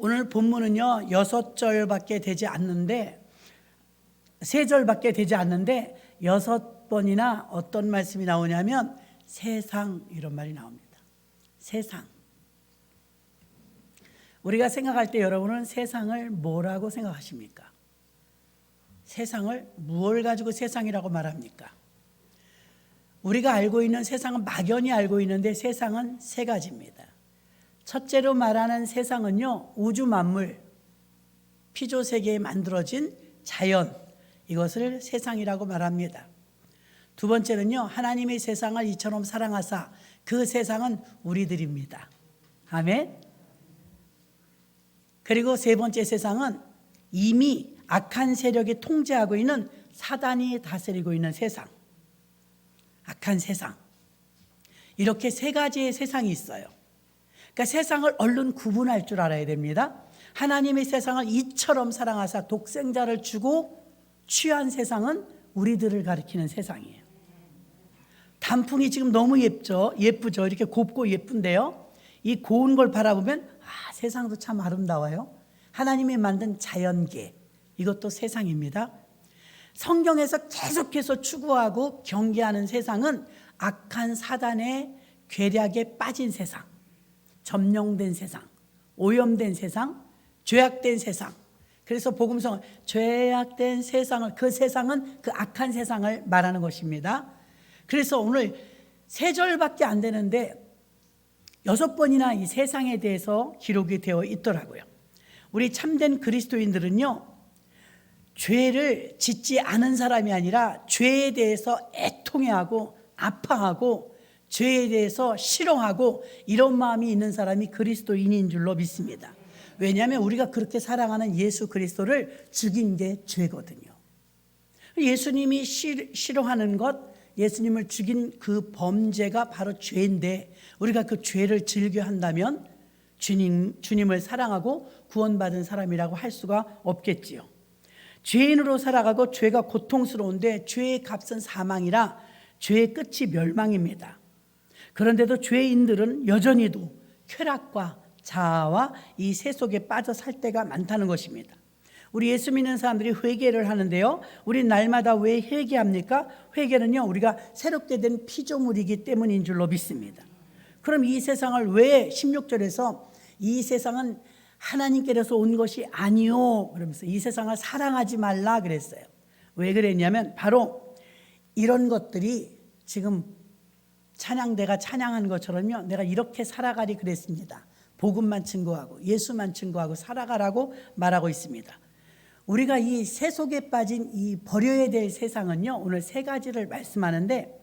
오늘 본문은요 6절밖에 되지 않는데 3절밖에 되지 않는데 6번이나 어떤 말씀이 나오냐면 세상 이런 말이 나옵니다. 세상. 우리가 생각할 때 여러분은 세상을 뭐라고 생각하십니까? 세상을 무엇을 가지고 세상이라고 말합니까? 우리가 알고 있는 세상은 막연히 알고 있는데 세상은 3가지입니다. 첫째로 말하는 세상은요 우주 만물, 피조세계에 만들어진 자연, 이것을 세상이라고 말합니다. 두 번째는요 하나님의 세상을 이처럼 사랑하사 그 세상은 우리들입니다. 아멘. 그리고 세 번째 세상은 이미 악한 세력이 통제하고 있는 사단이 다스리고 있는 세상, 악한 세상. 이렇게 3가지의 세상이 있어요. 그러니까 세상을 얼른 구분할 줄 알아야 됩니다. 하나님의 세상을 이처럼 사랑하사 독생자를 주고 취한 세상은 우리들을 가리키는 세상이에요. 단풍이 지금 너무 예쁘죠? 이렇게 곱고 예쁜데요. 이 고운 걸 바라보면 세상도 참 아름다워요. 하나님이 만든 자연계, 이것도 세상입니다. 성경에서 계속해서 추구하고 경계하는 세상은 악한 사단의 괴략에 빠진 세상, 점령된 세상, 오염된 세상, 죄악된 세상. 그래서 복음성은 죄악된 세상을, 그 세상은 그 악한 세상을 말하는 것입니다. 그래서 오늘 3절밖에 안 되는데 6번이나 이 세상에 대해서 기록이 되어 있더라고요. 우리 참된 그리스도인들은요 죄를 짓지 않은 사람이 아니라 죄에 대해서 애통해하고 아파하고 죄에 대해서 싫어하고 이런 마음이 있는 사람이 그리스도인인 줄로 믿습니다. 왜냐하면 우리가 그렇게 사랑하는 예수 그리스도를 죽인 게 죄거든요. 예수님이 싫어하는 것, 예수님을 죽인 그 범죄가 바로 죄인데 우리가 그 죄를 즐겨한다면 주님을 사랑하고 구원받은 사람이라고 할 수가 없겠지요. 죄인으로 살아가고 죄가 고통스러운데 죄의 값은 사망이라 죄의 끝이 멸망입니다. 그런데도 죄인들은 여전히도 쾌락과 자아와 이 세 속에 빠져 살 때가 많다는 것입니다. 우리 예수 믿는 사람들이 회개를 하는데요, 우리 날마다 왜 회개합니까? 회개는요 우리가 새롭게 된 피조물이기 때문인 줄로 믿습니다. 그럼 이 세상을 왜 16절에서 이 세상은 하나님께로서 온 것이 아니요 그러면서 이 세상을 사랑하지 말라 그랬어요. 왜 그랬냐면 바로 이런 것들이 지금 찬양대가 찬양한 것처럼요 내가 이렇게 살아가리 그랬습니다. 복음만 증거하고 예수만 증거하고 살아가라고 말하고 있습니다. 우리가 이 세 속에 빠진 이 버려야 될 세상은요 오늘 3가지를 말씀하는데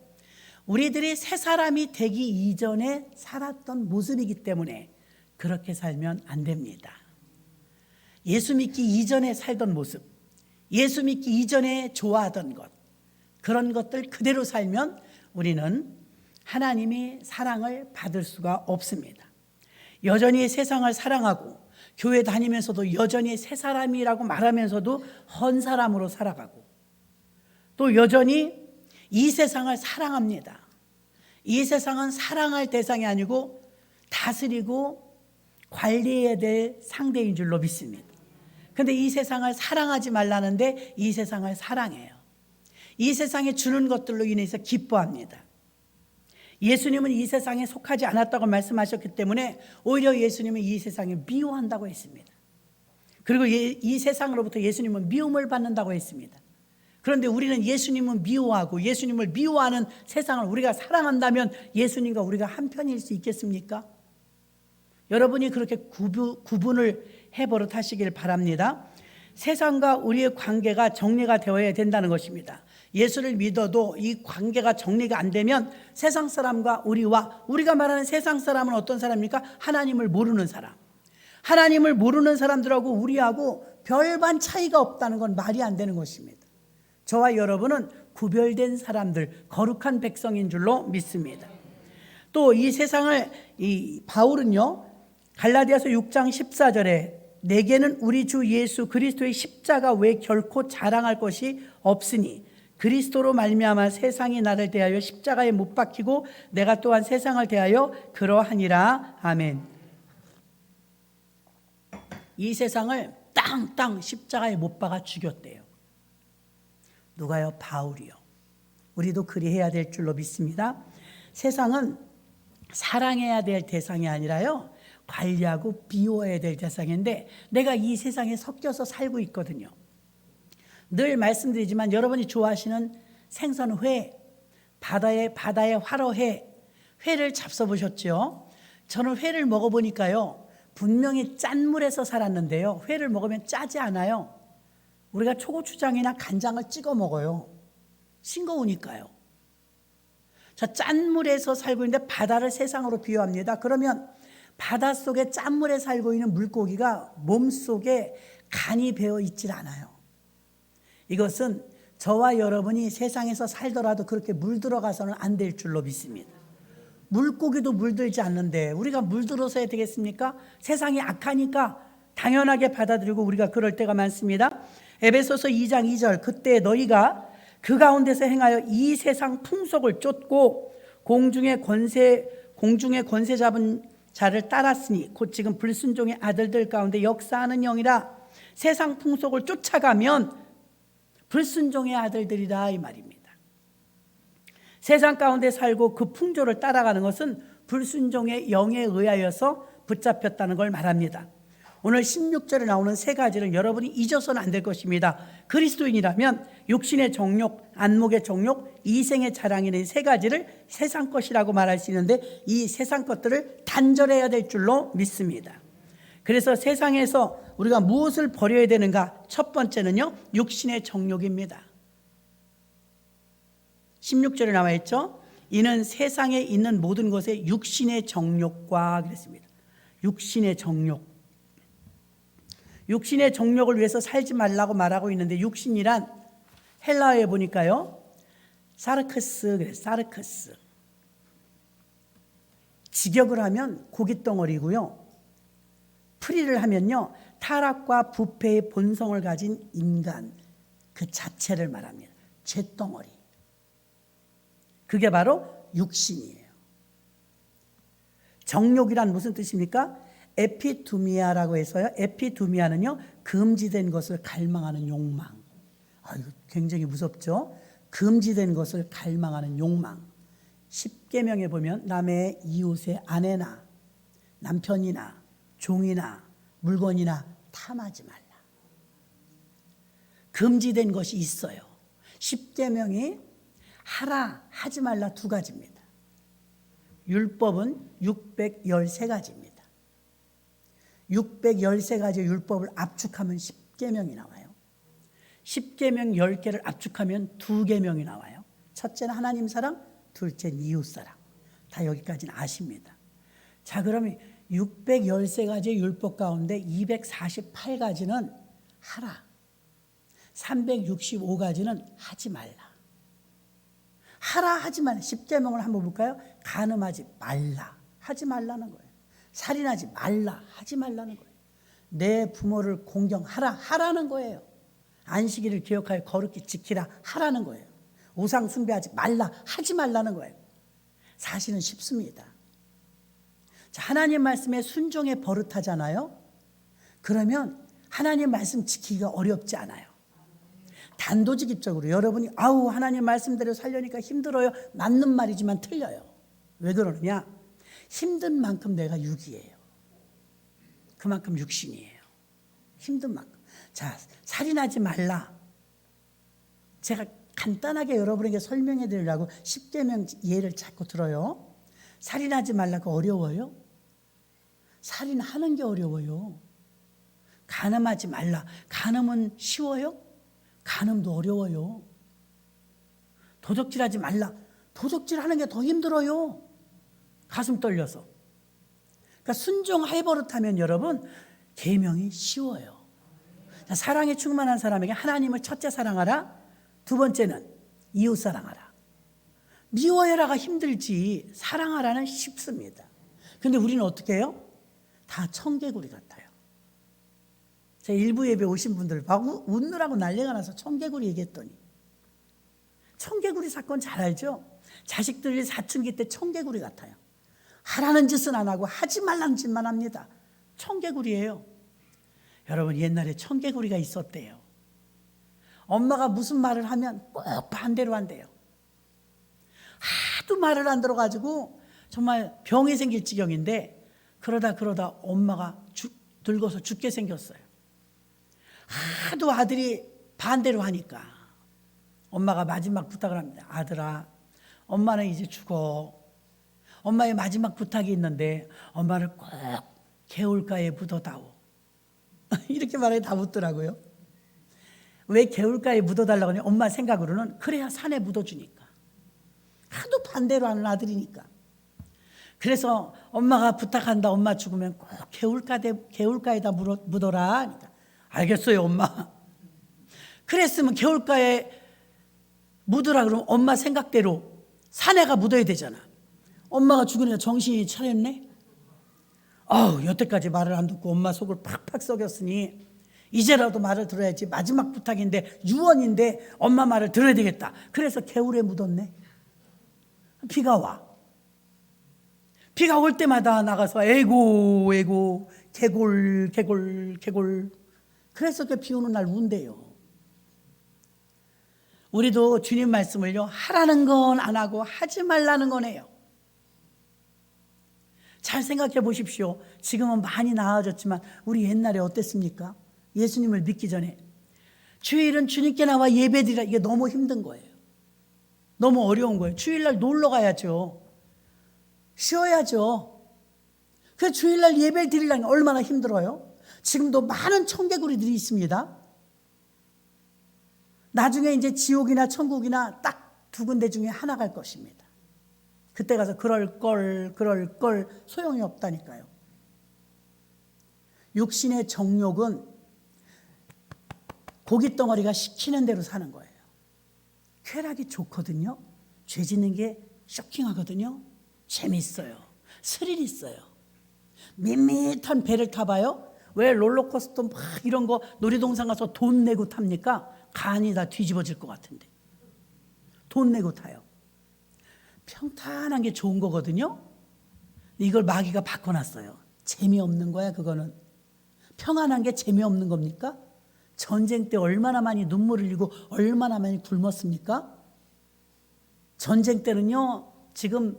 우리들이 새 사람이 되기 이전에 살았던 모습이기 때문에 그렇게 살면 안 됩니다. 예수 믿기 이전에 살던 모습, 예수 믿기 이전에 좋아하던 것, 그런 것들 그대로 살면 우리는 하나님의 사랑을 받을 수가 없습니다. 여전히 세상을 사랑하고 교회 다니면서도 여전히 새 사람이라고 말하면서도 헌 사람으로 살아가고 또 여전히 이 세상을 사랑합니다. 이 세상은 사랑할 대상이 아니고 다스리고 관리해야 될 상대인 줄로 믿습니다. 그런데 이 세상을 사랑하지 말라는데 이 세상을 사랑해요. 이 세상에 주는 것들로 인해서 기뻐합니다. 예수님은 이 세상에 속하지 않았다고 말씀하셨기 때문에 오히려 예수님은 이 세상에 미워한다고 했습니다. 그리고 이 세상으로부터 예수님은 미움을 받는다고 했습니다. 그런데 우리는 예수님은 미워하고 예수님을 미워하는 세상을 우리가 사랑한다면 예수님과 우리가 한편일 수 있겠습니까? 여러분이 그렇게 구분을 해버릇하시길 바랍니다. 세상과 우리의 관계가 정리가 되어야 된다는 것입니다. 예수를 믿어도 이 관계가 정리가 안 되면 세상 사람과 우리가 말하는 세상 사람은 어떤 사람입니까? 하나님을 모르는 사람. 하나님을 모르는 사람들하고 우리하고 별반 차이가 없다는 건 말이 안 되는 것입니다. 저와 여러분은 구별된 사람들, 거룩한 백성인 줄로 믿습니다. 또 이 세상을 바울은요 갈라디아서 6장 14절에 내게는 우리 주 예수 그리스도의 십자가 외 결코 자랑할 것이 없으니 그리스도로 말미암아 세상이 나를 대하여 십자가에 못 박히고 내가 또한 세상을 대하여 그러하니라. 아멘. 이 세상을 땅땅 십자가에 못 박아 죽였대요. 누가요? 바울이요. 우리도 그리해야 될 줄로 믿습니다. 세상은 사랑해야 될 대상이 아니라요, 관리하고 비워야 될 대상인데 내가 이 세상에 섞여서 살고 있거든요. 늘 말씀드리지만 여러분이 좋아하시는 생선 회, 바다의 화로회, 회를 잡숴보셨죠? 저는 회를 먹어보니까요, 분명히 짠 물에서 살았는데요, 회를 먹으면 짜지 않아요. 우리가 초고추장이나 간장을 찍어 먹어요. 싱거우니까요. 자, 짠물에서 살고 있는데 바다를 세상으로 비유합니다. 그러면 바닷속에 짠물에 살고 있는 물고기가 몸속에 간이 배어 있질 않아요. 이것은 저와 여러분이 세상에서 살더라도 그렇게 물들어가서는 안 될 줄로 믿습니다. 물고기도 물들지 않는데 우리가 물들어서 해야 되겠습니까? 세상이 악하니까 당연하게 받아들이고 우리가 그럴 때가 많습니다. 에베소서 2장 2절, 그때 너희가 그 가운데서 행하여 이 세상 풍속을 쫓고 공중의 권세 잡은 자를 따랐으니 곧 지금 불순종의 아들들 가운데 역사하는 영이라. 세상 풍속을 쫓아가면 불순종의 아들들이다 이 말입니다. 세상 가운데 살고 그 풍조를 따라가는 것은 불순종의 영에 의하여서 붙잡혔다는 걸 말합니다. 오늘 16절에 나오는 세 가지는 여러분이 잊어서는 안 될 것입니다. 그리스도인이라면 육신의 정욕, 안목의 정욕, 이생의 자랑이라는 세 가지를 세상 것이라고 말할 수 있는데 이 세상 것들을 단절해야 될 줄로 믿습니다. 그래서 세상에서 우리가 무엇을 버려야 되는가? 첫 번째는요, 육신의 정욕입니다. 16절에 나와 있죠. 이는 세상에 있는 모든 것에 육신의 정욕과 그랬습니다. 육신의 정욕. 육신의 정욕을 위해서 살지 말라고 말하고 있는데 육신이란 헬라어에 보니까요, 사르크스 그래, 사르크스. 직역을 하면 고깃덩어리고요. 풀이를 하면요, 타락과 부패의 본성을 가진 인간 그 자체를 말합니다. 잿덩어리. 그게 바로 육신이에요. 정욕이란 무슨 뜻입니까? 에피두미아라고 해서요. 에피두미아는요, 금지된 것을 갈망하는 욕망. 이거 굉장히 무섭죠? 금지된 것을 갈망하는 욕망. 십계명에 보면 남의 이웃의 아내나 남편이나 종이나 물건이나 탐하지 말라. 금지된 것이 있어요. 십계명이 하라, 하지 말라 두 가지입니다. 율법은 613가지입니다. 613가지 율법을 압축하면 10계명이 나와요. 10계명 10개를 압축하면 2계명이 나와요. 첫째는 하나님 사랑, 둘째는 이웃 사랑. 다 여기까지는 아십니다. 자, 그러면 613가지의 율법 가운데 248가지는 하라, 365가지는 하지 말라. 하라, 하지 말라. 10계명을 한번 볼까요? 간음하지 말라, 하지 말라는 거예요. 살인하지 말라, 하지 말라는 거예요. 내 부모를 공경하라, 하라는 거예요. 안식일을 기억하여 거룩히 지키라, 하라는 거예요. 우상 숭배하지 말라, 하지 말라는 거예요. 사실은 쉽습니다. 자, 하나님 말씀에 순종에 버릇하잖아요. 그러면 하나님 말씀 지키기가 어렵지 않아요. 단도직입적으로 여러분이 하나님 말씀대로 살려니까 힘들어요. 맞는 말이지만 틀려요. 왜 그러느냐? 힘든 만큼 내가 육이에요. 그만큼 육신이에요. 힘든 만큼. 자, 살인하지 말라. 제가 간단하게 여러분에게 설명해 드리려고 10계명 예를 자꾸 들어요. 살인하지 말라고 어려워요? 살인하는 게 어려워요. 간음하지 말라. 간음은 쉬워요? 간음도 어려워요. 도적질하지 말라. 도적질하는 게 더 힘들어요. 가슴 떨려서. 그러니까 순종해 버릇하면 여러분 계명이 쉬워요. 자, 사랑에 충만한 사람에게 하나님을 첫째 사랑하라. 두 번째는 이웃 사랑하라. 미워해라가 힘들지 사랑하라는 쉽습니다. 근데 우리는 어떻게 해요? 다 청개구리 같아요. 제 일부 예배 오신 분들 막 웃느라고 난리가 나서 청개구리 얘기했더니, 청개구리 사건 잘 알죠? 자식들이 사춘기 때 청개구리 같아요. 하라는 짓은 안 하고 하지 말라는 짓만 합니다. 청개구리예요. 여러분, 옛날에 청개구리가 있었대요. 엄마가 무슨 말을 하면 꼭 반대로 한대요. 하도 말을 안 들어가지고 정말 병이 생길 지경인데, 그러다 엄마가 늙어서 죽게 생겼어요. 하도 아들이 반대로 하니까 엄마가 마지막 부탁을 합니다. 아들아, 엄마는 이제 죽어. 엄마의 마지막 부탁이 있는데 엄마를 꼭 개울가에 묻어다오. 이렇게 말해 다 묻더라고요. 왜 개울가에 묻어달라고 하냐? 엄마 생각으로는 그래야 산에 묻어주니까. 하도 반대로 하는 아들이니까. 그래서 엄마가 부탁한다. 엄마 죽으면 꼭 개울가에다 묻어라. 그러니까 알겠어요, 엄마. 그랬으면 개울가에 묻으라 그러면 엄마 생각대로 산에가 묻어야 되잖아. 엄마가 죽으니까 정신이 차렸네. 여태까지 말을 안 듣고 엄마 속을 팍팍 썩였으니 이제라도 말을 들어야지. 마지막 부탁인데, 유언인데 엄마 말을 들어야 되겠다. 그래서 개울에 묻었네. 비가 와. 비가 올 때마다 나가서 에고 개골. 그래서 그 비 오는 날 운대요. 우리도 주님 말씀을요, 하라는 건 안 하고 하지 말라는 건 해요. 잘 생각해 보십시오. 지금은 많이 나아졌지만 우리 옛날에 어땠습니까? 예수님을 믿기 전에 주일은 주님께 나와 예배드리라. 이게 너무 힘든 거예요. 너무 어려운 거예요. 주일날 놀러 가야죠. 쉬어야죠. 그 주일날 예배를 드리려면 얼마나 힘들어요. 지금도 많은 청개구리들이 있습니다. 나중에 이제 지옥이나 천국이나 딱 두 군데 중에 하나 갈 것입니다. 그때 가서 그럴 걸 소용이 없다니까요. 육신의 정욕은 고깃덩어리가 시키는 대로 사는 거예요. 쾌락이 좋거든요. 죄 짓는 게 쇼킹하거든요. 재밌어요. 스릴 있어요. 밋밋한 배를 타봐요. 왜 롤러코스터 막 이런 거 놀이동산 가서 돈 내고 탑니까? 간이 다 뒤집어질 것 같은데. 돈 내고 타요. 평탄한 게 좋은 거거든요. 이걸 마귀가 바꿔놨어요. 재미없는 거야, 그거는. 평안한 게 재미없는 겁니까? 전쟁 때 얼마나 많이 눈물을 흘리고 얼마나 많이 굶었습니까? 전쟁 때는요, 지금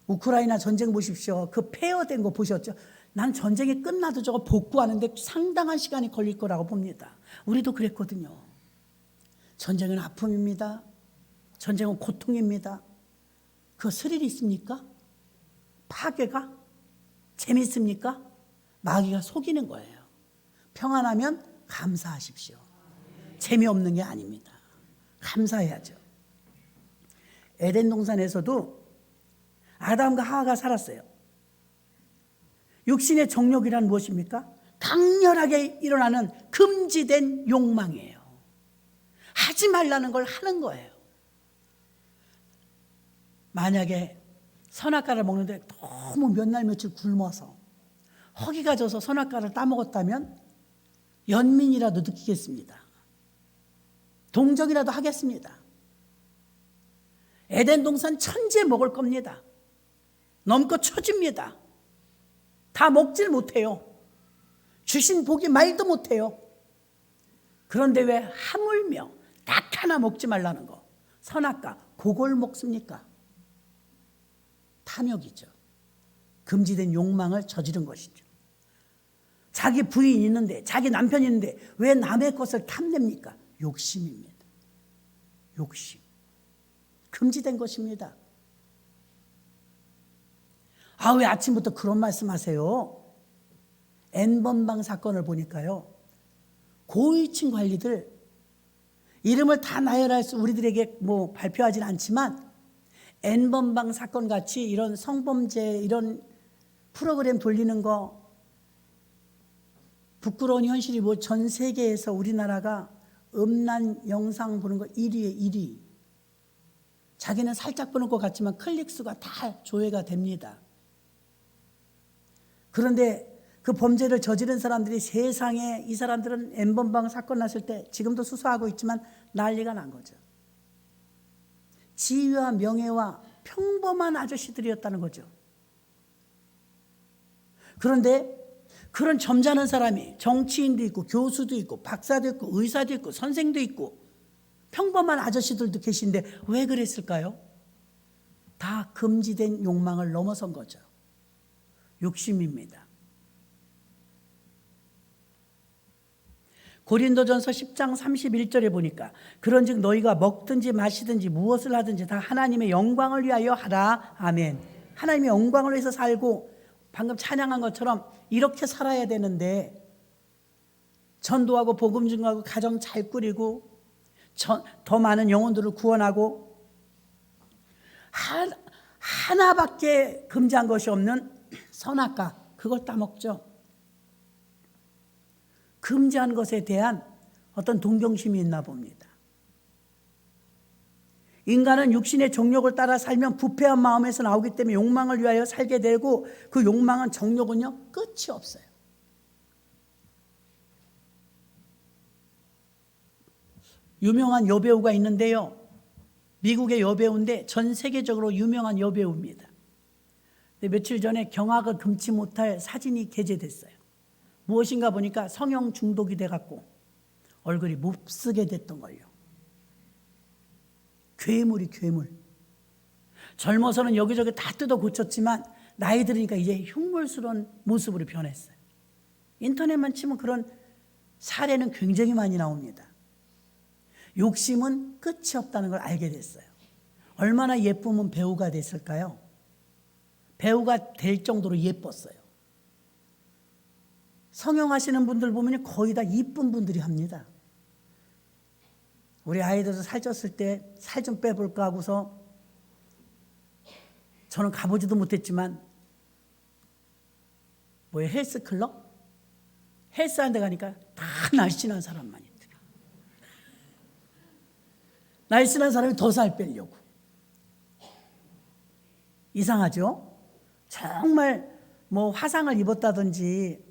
우크라이나 전쟁 보십시오. 그 폐허된 거 보셨죠? 난 전쟁이 끝나도 저거 복구하는데 상당한 시간이 걸릴 거라고 봅니다. 우리도 그랬거든요. 전쟁은 아픔입니다. 전쟁은 고통입니다. 그 스릴이 있습니까? 파괴가? 재밌습니까? 마귀가 속이는 거예요. 평안하면 감사하십시오. 재미없는 게 아닙니다. 감사해야죠. 에덴 동산에서도 아담과 하와가 살았어요. 육신의 정욕이란 무엇입니까? 강렬하게 일어나는 금지된 욕망이에요. 하지 말라는 걸 하는 거예요. 만약에 선악과를 먹는데 너무 몇 날 며칠 굶어서 허기가 져서 선악과를 따먹었다면 연민이라도 느끼겠습니다. 동정이라도 하겠습니다. 에덴 동산 천재 먹을 겁니다. 넘고 쳐집니다. 다 먹질 못해요. 주신 복이 말도 못해요. 그런데 왜 하물며 딱 하나 먹지 말라는 거, 선악과, 그걸 먹습니까? 탐욕이죠. 금지된 욕망을 저지른 것이죠. 자기 부인 있는데, 자기 남편 있는데 왜 남의 것을 탐냅니까? 욕심입니다. 욕심. 금지된 것입니다. 왜 아침부터 그런 말씀하세요? N번방 사건을 보니까요, 고위층 관리들 이름을 다 나열할 수 우리들에게 발표하지는 않지만 N번방 사건 같이 이런 성범죄 이런 프로그램 돌리는 거 부끄러운 현실이 전 세계에서 우리나라가 음란 영상 보는 거 1위에 1위. 자기는 살짝 보는 것 같지만 클릭수가 다 조회가 됩니다. 그런데 그 범죄를 저지른 사람들이 세상에, 이 사람들은 N번방 사건 났을 때 지금도 수사하고 있지만 난리가 난 거죠. 지위와 명예와 평범한 아저씨들이었다는 거죠. 그런데 그런 점잖은 사람이 정치인도 있고 교수도 있고 박사도 있고 의사도 있고 선생도 있고 평범한 아저씨들도 계신데 왜 그랬을까요? 다 금지된 욕망을 넘어선 거죠. 욕심입니다. 고린도전서 10장 31절에 보니까 그런즉 너희가 먹든지 마시든지 무엇을 하든지 다 하나님의 영광을 위하여 하라. 아멘. 하나님의 영광을 위해서 살고 방금 찬양한 것처럼 이렇게 살아야 되는데 전도하고 복음 증거하고 가정 잘 꾸리고 더 많은 영혼들을 구원하고 하나밖에 금지한 것이 없는 선악과 그걸 따먹죠. 금지한 것에 대한 어떤 동정심이 있나 봅니다. 인간은 육신의 정욕을 따라 살면 부패한 마음에서 나오기 때문에 욕망을 위하여 살게 되고 그 욕망은 정욕은요 끝이 없어요. 유명한 여배우가 있는데요. 미국의 여배우인데 전 세계적으로 유명한 여배우입니다. 근데 며칠 전에 경악을 금치 못할 사진이 게재됐어요. 무엇인가 보니까 성형 중독이 돼갖고 얼굴이 몹쓰게 됐던 걸요. 괴물. 젊어서는 여기저기 다 뜯어 고쳤지만 나이 들으니까 이제 흉물스러운 모습으로 변했어요. 인터넷만 치면 그런 사례는 굉장히 많이 나옵니다. 욕심은 끝이 없다는 걸 알게 됐어요. 얼마나 예쁘면 배우가 됐을까요? 배우가 될 정도로 예뻤어요. 성형하시는 분들 보면 거의 다 이쁜 분들이 합니다. 우리 아이들도 살쪘을 때 살 좀 빼볼까 하고서 저는 가보지도 못했지만 헬스클럽? 헬스하는 데 가니까 다 날씬한 사람만 있더라. 날씬한 사람이 더 살 빼려고. 이상하죠? 정말 화상을 입었다든지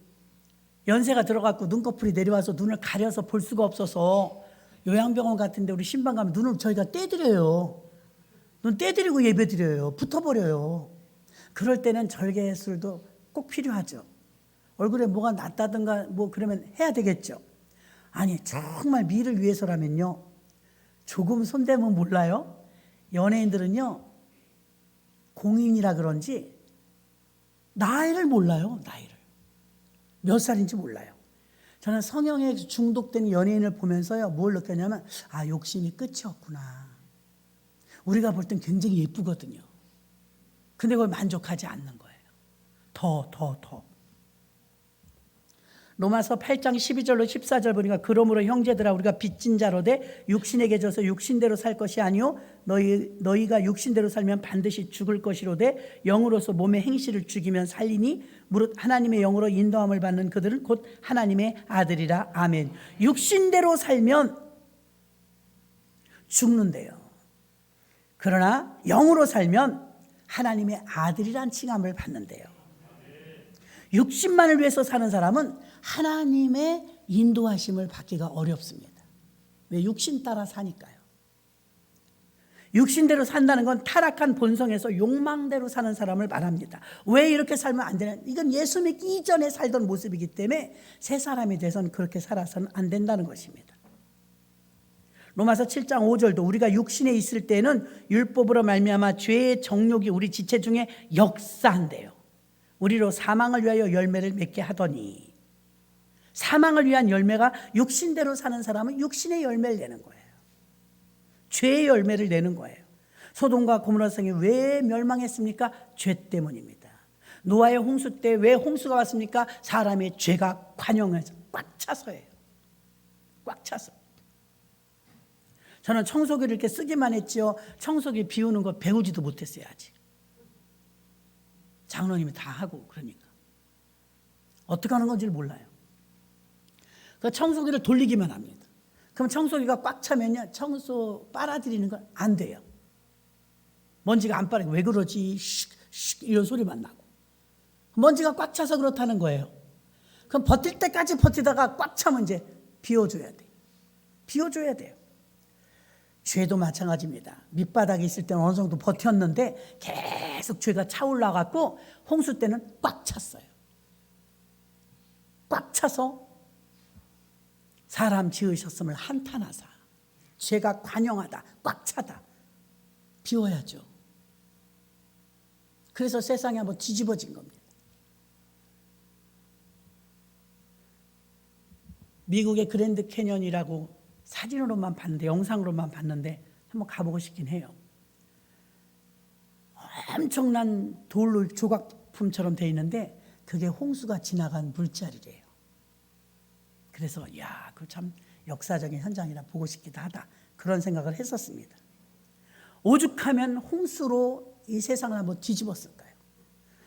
연세가 들어갔고 눈꺼풀이 내려와서 눈을 가려서 볼 수가 없어서 요양병원 같은데 우리 신방 가면 눈을 저희가 떼드려요. 눈 떼드리고 예배드려요. 붙어버려요. 그럴 때는 절개술도 꼭 필요하죠. 얼굴에 뭐가 났다든가 그러면 해야 되겠죠. 아니 정말 미를 위해서라면요. 조금 손대면 몰라요. 연예인들은요. 공인이라 그런지 나이를 몰라요. 나이를. 몇 살인지 몰라요. 저는 성형에 중독된 연예인을 보면서요. 뭘 느꼈냐면 욕심이 끝이 없구나. 우리가 볼 땐 굉장히 예쁘거든요. 근데 그걸 만족하지 않는 거예요. 더. 로마서 8장 12절로 14절 보니까 그러므로 형제들아 우리가 빚진 자로 돼 육신에게 져서 육신대로 살 것이 아니요 너희가 육신대로 살면 반드시 죽을 것이로되 영으로서 몸의 행실을 죽이면 살리니 무릇 하나님의 영으로 인도함을 받는 그들은 곧 하나님의 아들이라. 아멘. 육신대로 살면 죽는데요. 그러나 영으로 살면 하나님의 아들이란 칭함을 받는데요. 육신만을 위해서 사는 사람은 하나님의 인도하심을 받기가 어렵습니다. 왜? 육신 따라 사니까요. 육신대로 산다는 건 타락한 본성에서 욕망대로 사는 사람을 말합니다. 왜 이렇게 살면 안 되냐? 이건 예수 믿기 이전에 살던 모습이기 때문에 새 사람이 돼서는 그렇게 살아서는 안 된다는 것입니다. 로마서 7장 5절도 우리가 육신에 있을 때는 율법으로 말미암아 죄의 정욕이 우리 지체 중에 역사한대요. 우리로 사망을 위하여 열매를 맺게 하더니, 사망을 위한 열매가 육신대로 사는 사람은 육신의 열매를 내는 거예요. 죄의 열매를 내는 거예요. 소돔과 고모라 성이 왜 멸망했습니까? 죄 때문입니다. 노아의 홍수 때 왜 홍수가 왔습니까? 사람의 죄가 관영해서 꽉 차서예요. 꽉 차서. 저는 청소기를 이렇게 쓰기만 했지요. 청소기 비우는 거 배우지도 못했어요. 아직. 장로님이 다 하고 그러니까. 어떻게 하는 건지 몰라요. 그 청소기를 돌리기만 합니다. 그럼 청소기가 꽉 차면요. 청소 빨아들이는 건 안 돼요. 먼지가 안 빠르게 왜 그러지? 슉 이런 소리만 나고. 먼지가 꽉 차서 그렇다는 거예요. 그럼 버틸 때까지 버티다가 꽉 차면 이제 비워줘야 돼요. 비워줘야 돼요. 죄도 마찬가지입니다. 밑바닥에 있을 때는 어느 정도 버텼는데 계속 죄가 차올라갖고 홍수 때는 꽉 찼어요. 꽉 차서 사람 지으셨음을 한탄하사 죄가 관영하다, 꽉 차다. 비워야죠. 그래서 세상이 한번 뒤집어진 겁니다. 미국의 그랜드 캐년이라고 사진으로만 봤는데, 영상으로만 봤는데 한번 가보고 싶긴 해요. 엄청난 돌로 조각품처럼 되어 있는데 그게 홍수가 지나간 물자리래요. 그래서 야, 그 참 역사적인 현장이라 보고 싶기도 하다, 그런 생각을 했었습니다. 오죽하면 홍수로 이 세상을 한번 뒤집었을까요?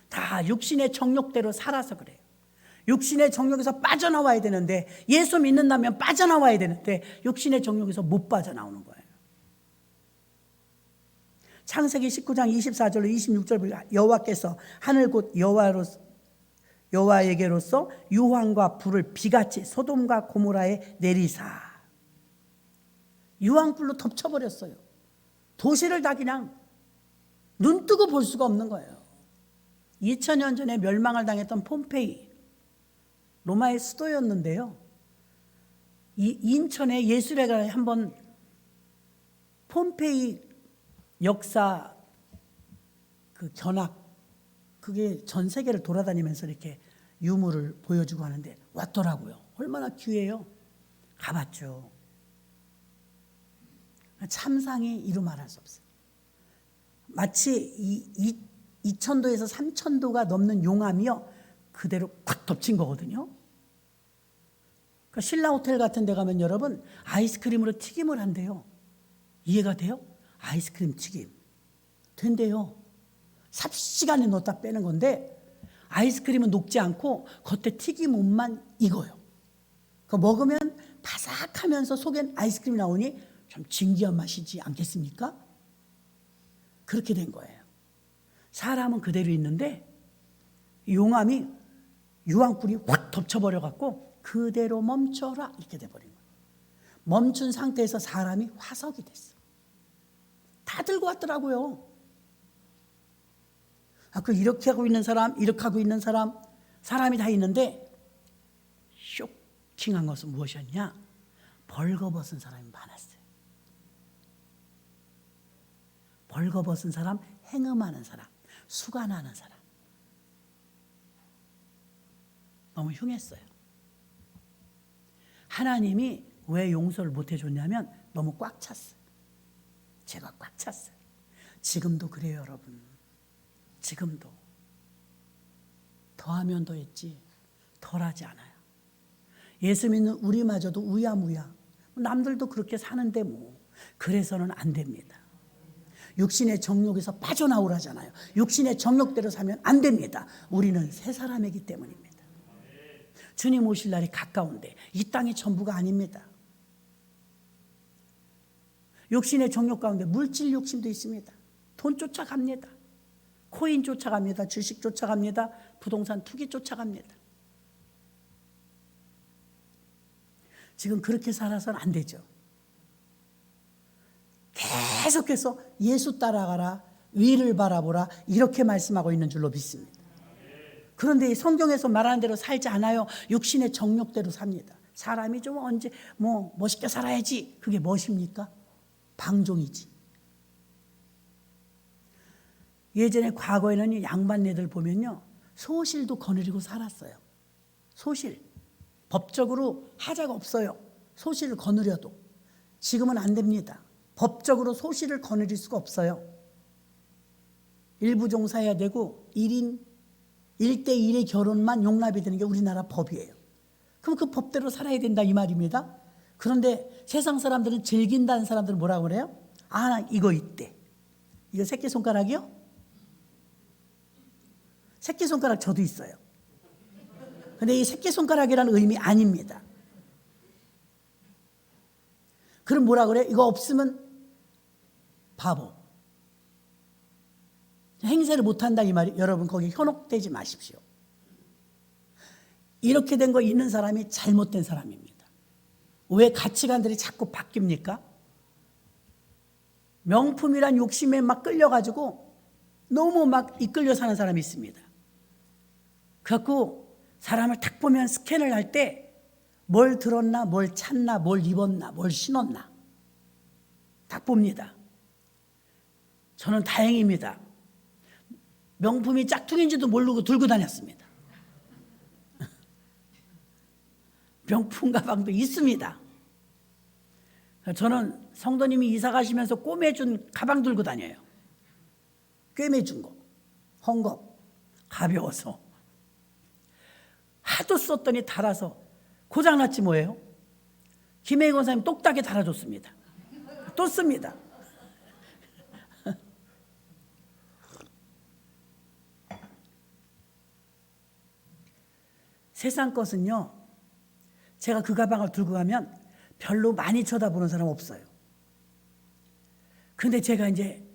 다 육신의 정욕대로 살아서 그래요. 육신의 정욕에서 빠져나와야 되는데, 예수 믿는다면 빠져나와야 되는데 육신의 정욕에서 못 빠져나오는 거예요. 창세기 19장 24절로 26절, 여호와께서 하늘 곧 여호와에게로서 유황과 불을 비같이 소돔과 고모라에 내리사. 유황불로 덮쳐버렸어요. 도시를 다 그냥 눈 뜨고 볼 수가 없는 거예요. 2000년 전에 멸망을 당했던 폼페이, 로마의 수도였는데요, 이 인천에 예술회가 한번 폼페이 역사 그 견학, 그게 전 세계를 돌아다니면서 이렇게 유물을 보여주고 하는데 왔더라고요. 얼마나 귀해요. 가봤죠. 참상이 이루 말할 수 없어요. 마치 2000도에서 3000도가 넘는 용암이요, 그대로 꽉 덮친 거거든요. 그러니까 신라 호텔 같은 데 가면 여러분 아이스크림으로 튀김을 한대요. 이해가 돼요? 아이스크림 튀김 된대요. 삽시간에 넣었다 빼는 건데 아이스크림은 녹지 않고 겉에 튀김옷만 익어요. 그거 먹으면 바삭하면서 속엔 아이스크림이 나오니 참 진귀한 맛이지 않겠습니까? 그렇게 된 거예요. 사람은 그대로 있는데 용암이 유황불이 확 덮쳐버려갖고 그대로 멈춰라 이렇게 돼버린 거예요. 멈춘 상태에서 사람이 화석이 됐어. 다 들고 왔더라고요. 그 이렇게 하고 있는 사람, 이렇게 하고 있는 사람, 사람이 다 있는데 쇼킹한 것은 무엇이었냐? 벌거벗은 사람이 많았어요. 벌거벗은 사람, 행음하는 사람, 수간하는 사람. 너무 흉했어요. 하나님이 왜 용서를 못 해줬냐면 너무 꽉 찼어요. 제가 꽉 찼어요. 지금도 그래요, 여러분. 지금도. 더하면 더했지 덜하지 않아요. 예수 믿는 우리마저도 우야무야. 남들도 그렇게 사는데 뭐. 그래서는 안 됩니다. 육신의 정욕에서 빠져나오라잖아요. 육신의 정욕대로 살면 안 됩니다. 우리는 새 사람이기 때문입니다. 주님 오실 날이 가까운데 이 땅이 전부가 아닙니다. 육신의 정욕 가운데 물질 욕심도 있습니다. 돈 쫓아갑니다. 코인 쫓아갑니다. 주식 쫓아갑니다. 부동산 투기 쫓아갑니다. 지금 그렇게 살아서는 안 되죠. 계속해서 예수 따라가라, 위를 바라보라, 이렇게 말씀하고 있는 줄로 믿습니다. 그런데 성경에서 말하는 대로 살지 않아요. 육신의 정욕대로 삽니다. 사람이 좀 언제 멋있게 살아야지. 그게 무엇입니까? 방종이지. 예전에 과거에는 양반네들 보면요, 소실도 거느리고 살았어요. 소실. 법적으로 하자가 없어요. 소실을 거느려도. 지금은 안 됩니다. 법적으로 소실을 거느릴 수가 없어요. 일부 종사해야 되고 1인 1대1의 결혼만 용납이 되는 게 우리나라 법이에요. 그럼 그 법대로 살아야 된다 이 말입니다. 그런데 세상 사람들은 즐긴다는 사람들은 뭐라고 그래요? 아, 이거 있대. 이거 새끼손가락이요? 새끼손가락 저도 있어요. 근데 이 새끼손가락이라는 의미 아닙니다. 그럼 뭐라 그래? 이거 없으면 바보. 행세를 못한다 이 말이. 여러분 거기 현혹되지 마십시오. 이렇게 된 거 있는 사람이 잘못된 사람입니다. 왜 가치관들이 자꾸 바뀝니까? 명품이란 욕심에 막 끌려가지고 너무 막 이끌려 사는 사람이 있습니다. 그래갖고 사람을 딱 보면 스캔을 할 때 뭘 들었나, 뭘 찾나, 뭘 입었나, 뭘 신었나 딱 봅니다. 저는 다행입니다. 명품이 짝퉁인지도 모르고 들고 다녔습니다. 명품 가방도 있습니다. 저는 성도님이 이사 가시면서 꿰매준 가방 들고 다녀요. 꿰매준 거, 헝겊, 가벼워서. 하도 썼더니 닳아서 고장났지 뭐예요. 김혜희 권사님 똑딱이 달아줬습니다. 또 씁니다. 세상 것은요, 제가 그 가방을 들고 가면 별로 많이 쳐다보는 사람 없어요. 근데 제가 이제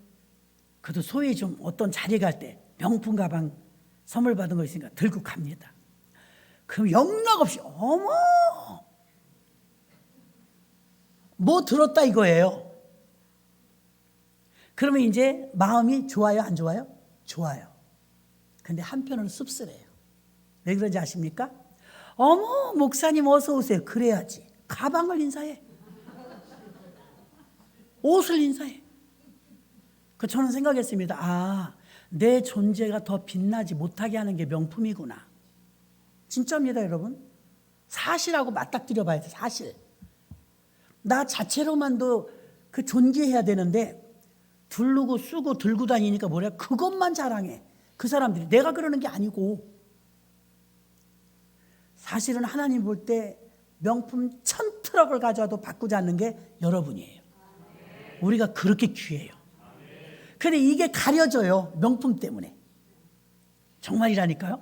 그래도 소위 좀 어떤 자리 갈 때 명품 가방 선물 받은 거 있으니까 들고 갑니다. 그럼 영락없이 어머 뭐 들었다 이거예요. 그러면 이제 마음이 좋아요, 안 좋아요? 좋아요. 근데 한편으로는 씁쓸해요. 왜 그런지 아십니까? 어머 목사님 어서 오세요. 그래야지. 가방을 인사해. 옷을 인사해. 그 저는 생각했습니다. 아, 내 존재가 더 빛나지 못하게 하는 게 명품이구나. 진짜입니다, 여러분. 사실하고 맞닥뜨려 봐야 돼, 사실. 나 자체로만도 그 존귀해야 되는데 두르고 쓰고 들고 다니니까 뭐래? 그것만 자랑해. 그 사람들이. 내가 그러는 게 아니고. 사실은 하나님 볼 때 명품 1000트럭을 가져와도 바꾸지 않는 게 여러분이에요. 우리가 그렇게 귀해요. 근데 이게 가려져요. 명품 때문에. 정말이라니까요.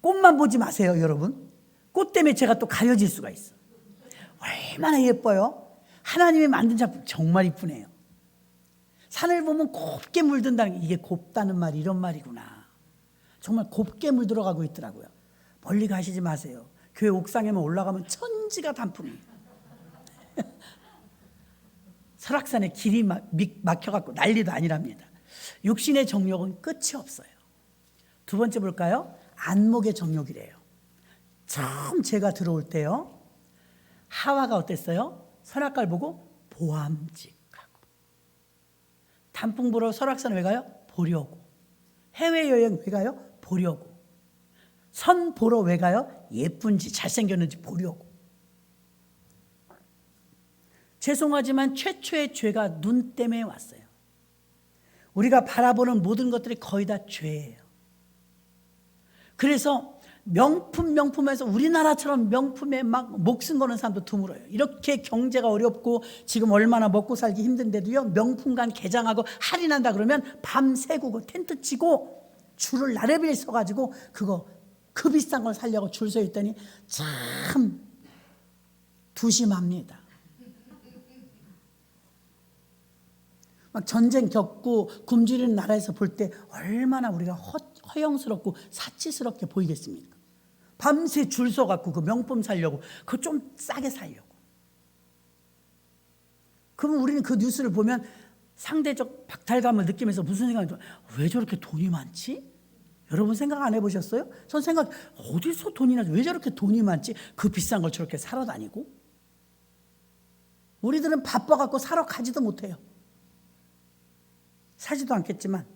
꽃만 보지 마세요, 여러분. 꽃 때문에 제가 또 가려질 수가 있어. 얼마나 예뻐요. 하나님이 만든 작품 정말 이쁘네요. 산을 보면 곱게 물든다는 게 이게 곱다는 말이 이런 말이구나. 정말 곱게 물들어가고 있더라고요. 멀리 가시지 마세요. 교회 옥상에만 올라가면 천지가 단풍이에요. 설악산에 길이 막혀갖고 난리도 아니랍니다. 육신의 정욕은 끝이 없어요. 두 번째 볼까요? 안목의 정욕이래요. 처음 제가 들어올 때요, 하와가 어땠어요? 선악과를 보고 보암직하고. 단풍 보러 설악산 왜 가요? 보려고. 해외여행 왜 가요? 보려고. 선 보러 왜 가요? 예쁜지 잘생겼는지 보려고. 죄송하지만 최초의 죄가 눈 때문에 왔어요. 우리가 바라보는 모든 것들이 거의 다 죄예요. 그래서 명품에서 우리나라처럼 명품에 막 목숨 거는 사람도 드물어요. 이렇게 경제가 어렵고 지금 얼마나 먹고 살기 힘든데도요, 명품관 개장하고 할인한다 그러면 밤 새고 텐트 치고 줄을 나래비를 서가지고 그거 그 비싼 걸 사려고 줄 서 있더니 참 두심합니다. 막 전쟁 겪고 굶주리는 나라에서 볼 때 얼마나 우리가 허영스럽고 사치스럽게 보이겠습니까? 밤새 줄 서갖고 그 명품 사려고, 그거 좀 싸게 사려고. 그러면 우리는 그 뉴스를 보면 상대적 박탈감을 느끼면서 무슨 생각이 들어요? 왜 저렇게 돈이 많지? 여러분 생각 안 해보셨어요? 전 생각, 어디서 돈이 나지? 왜 저렇게 돈이 많지? 그 비싼 걸 저렇게 사러 다니고? 우리들은 바빠갖고 사러 가지도 못해요. 사지도 않겠지만.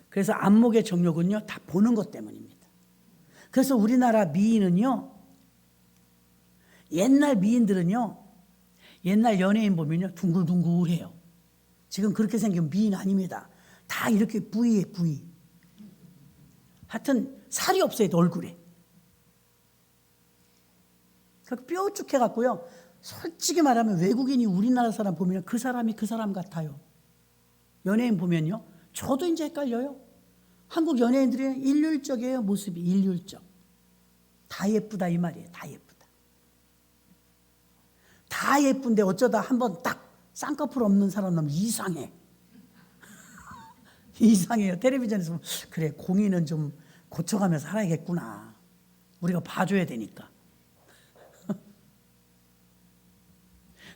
그래서 안목의 정욕은요, 다 보는 것 때문입니다. 그래서 우리나라 미인은요, 옛날 미인들은요, 옛날 연예인 보면요, 둥글둥글해요. 지금 그렇게 생긴 미인 아닙니다. 다 이렇게 부위에 부위. 하여튼 살이 없어요, 얼굴에. 뾰족해갖고요, 솔직히 말하면 외국인이 우리나라 사람 보면 그 사람이 그 사람 같아요. 연예인 보면요, 저도 이제 헷갈려요. 한국 연예인들이 일률적이에요, 모습이. 일률적. 다 예쁘다 이 말이에요. 다 예쁘다. 다 예쁜데 어쩌다 한번 딱 쌍꺼풀 없는 사람 나면 이상해. 이상해요. 텔레비전에서 보면, 그래, 공인은 좀 고쳐가며 살아야겠구나. 우리가 봐줘야 되니까.